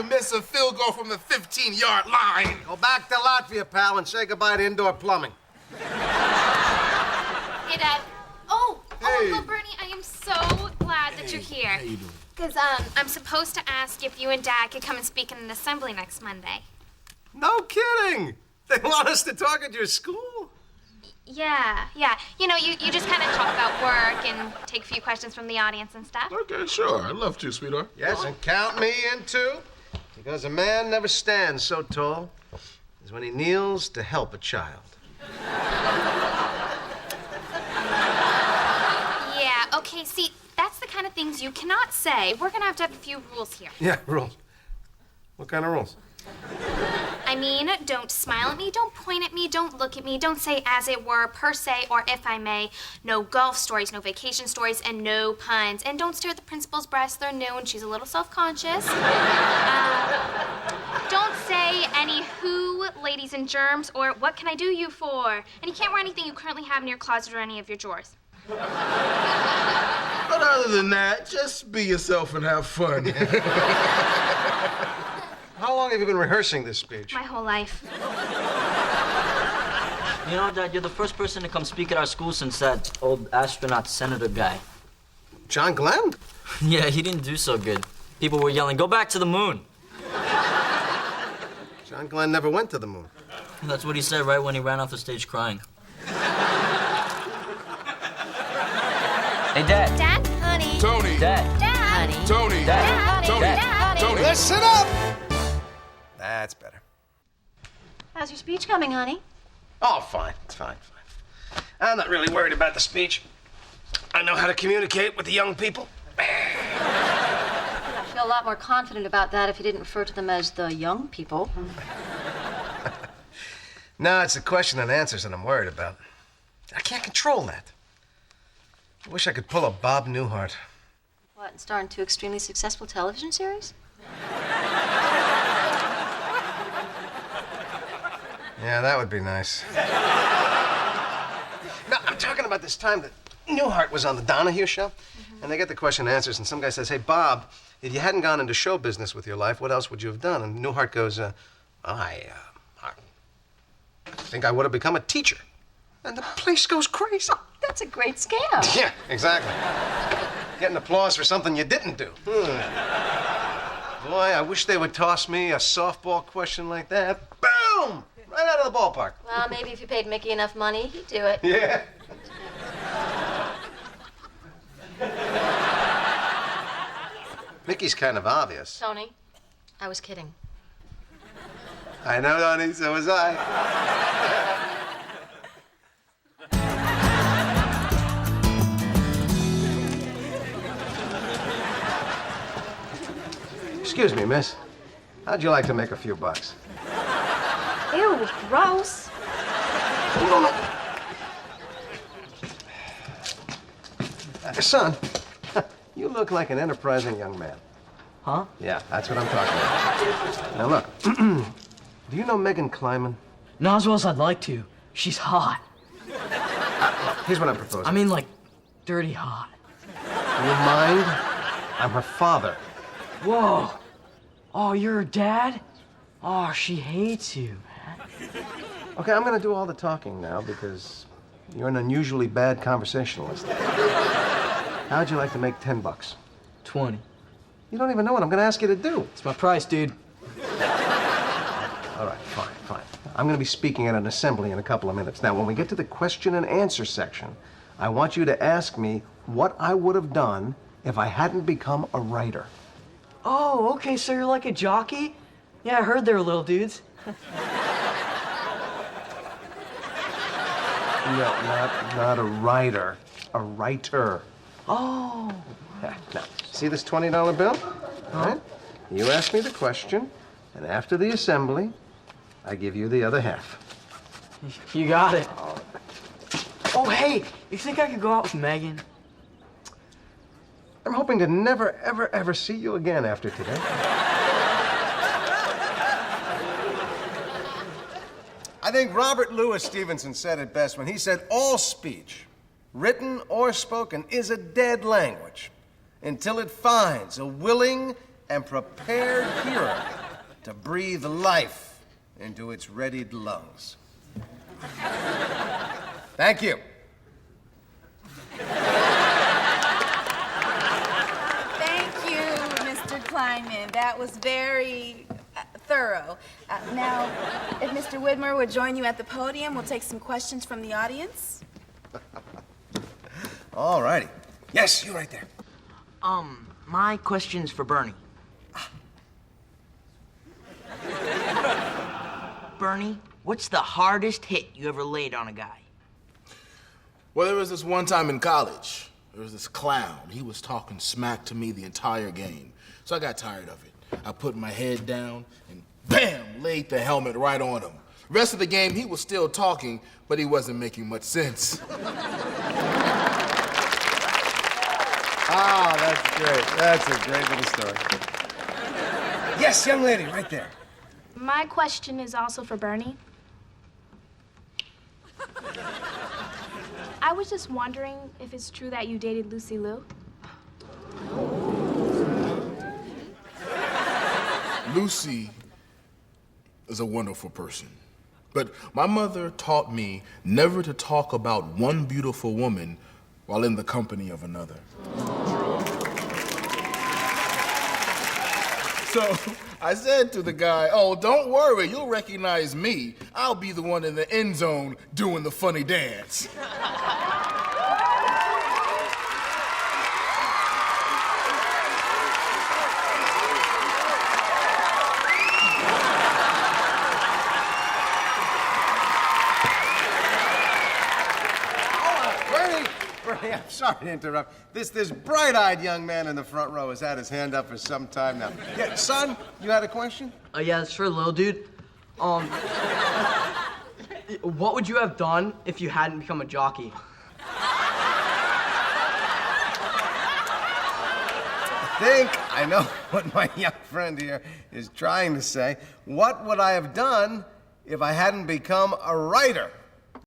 you miss a field goal from the 15-yard line. Go back to Latvia, pal, and say goodbye to indoor plumbing. Hey, Dad. Hey. Uncle Bernie, I am so glad that you're here. How you doing? Because I'm supposed to ask if you and Dad could come and speak in an assembly next Monday. No kidding. They want us to talk at your school? Yeah. You know, you just kind of talk about work and take a few questions from the audience and stuff. Okay, sure. I'd love to, sweetheart. Yes, and count me in, too. Because a man never stands so tall as when he kneels to help a child. Yeah, okay, see, that's the kind of things you cannot say. We're gonna have to have a few rules here. Yeah, rules. What kind of rules? I mean, don't smile at me, don't point at me, don't look at me, don't say as it were, per se, or if I may. No golf stories, no vacation stories, and no puns. And don't stare at the principal's breasts, they're new and she's a little self-conscious. Don't say any who, ladies and germs, or what can I do you for? And you can't wear anything you currently have in your closet or any of your drawers. But other than that, just be yourself and have fun. How long have you been rehearsing this speech? My whole life. You know, Dad, you're the first person to come speak at our school since that old astronaut senator guy. John Glenn? Yeah, he didn't do so good. People were yelling, "Go back to the moon." John Glenn never went to the moon. That's what he said right when he ran off the stage crying. Hey, Dad. Dad? Honey. Tony. Dad. Dad. Honey. Tony. Dad. Tony. Dad. Tony. Listen up! That's better. How's your speech coming, honey? Oh, fine. It's fine. I'm not really worried about the speech. I know how to communicate with the young people. I'd feel a lot more confident about that if you didn't refer to them as the young people. No, it's the question and answers that I'm worried about. I can't control that. I wish I could pull a Bob Newhart. What, and star in 2 extremely successful television series? Yeah, that would be nice. No, I'm talking about this time that Newhart was on the Donahue show, and they get the question and answers, and some guy says, "Hey, Bob, if you hadn't gone into show business with your life, what else would you have done?" And Newhart goes, I think I would have become a teacher. And the place goes crazy. That's a great scam. Yeah, exactly. Getting applause for something you didn't do. Boy, I wish they would toss me a softball question like that. Boom! Right out of the ballpark. Well, maybe if you paid Mickey enough money, he'd do it. Yeah. Mickey's kind of obvious. Tony, I was kidding. I know, honey, so was I. Excuse me, miss. How'd you like to make a few bucks? Ew, gross. Son, you look like an enterprising young man. Huh? Yeah, that's what I'm talking about. Now, look. Do you know Megan Kleiman? Not as well as I'd like to. She's hot. Here's what I'm proposing. I mean, like, dirty hot. Do you mind? I'm her father. Whoa. Oh, you're her dad? Oh, she hates you, man. Okay, I'm gonna do all the talking now because you're an unusually bad conversationalist. How'd you like to make $10? 20. You don't even know what I'm gonna ask you to do. It's my price, dude. All right, fine. I'm gonna be speaking at an assembly in a couple of minutes. Now, when we get to the question and answer section, I want you to ask me what I would have done if I hadn't become a writer. Oh, okay, so you're like a jockey? Yeah, I heard they were little dudes. No, not a writer. A writer. Oh. Yeah, now, see this $20 bill? All right? You ask me the question, and after the assembly, I give you the other half. You got it. Oh, hey, you think I could go out with Megan? I'm hoping to never, ever see you again after today. I think Robert Louis Stevenson said it best when he said, all speech, written or spoken, is a dead language until it finds a willing and prepared hearer to breathe life into its readied lungs. Thank you. Thank you, Mr. Kleinman. That was very thorough. Now, if Mr. Widmer would join you at the podium, we'll take some questions from the audience. All righty. Yes, you right there. My question's for Bernie. Bernie, what's the hardest hit you ever laid on a guy? Well, there was this one time in college. There was this clown. He was talking smack to me the entire game. So I got tired of it. I put my head down and bam, laid the helmet right on him. Rest of the game, he was still talking, but he wasn't making much sense. Oh, that's great. That's a great little story. Yes, young lady, right there. My question is also for Bernie. I was just wondering if it's true that you dated Lucy Liu. Lucy is a wonderful person. But my mother taught me never to talk about one beautiful woman while in the company of another. So I said to the guy, oh, don't worry, you'll recognize me. I'll be the one in the end zone doing the funny dance. Bernie, I'm sorry to interrupt. This bright-eyed young man in the front row has had his hand up for some time now. Yeah, son, you had a question? Yeah, it's for Lil Dude. What would you have done if you hadn't become a jockey? I think I know what my young friend here is trying to say. What would I have done if I hadn't become a writer?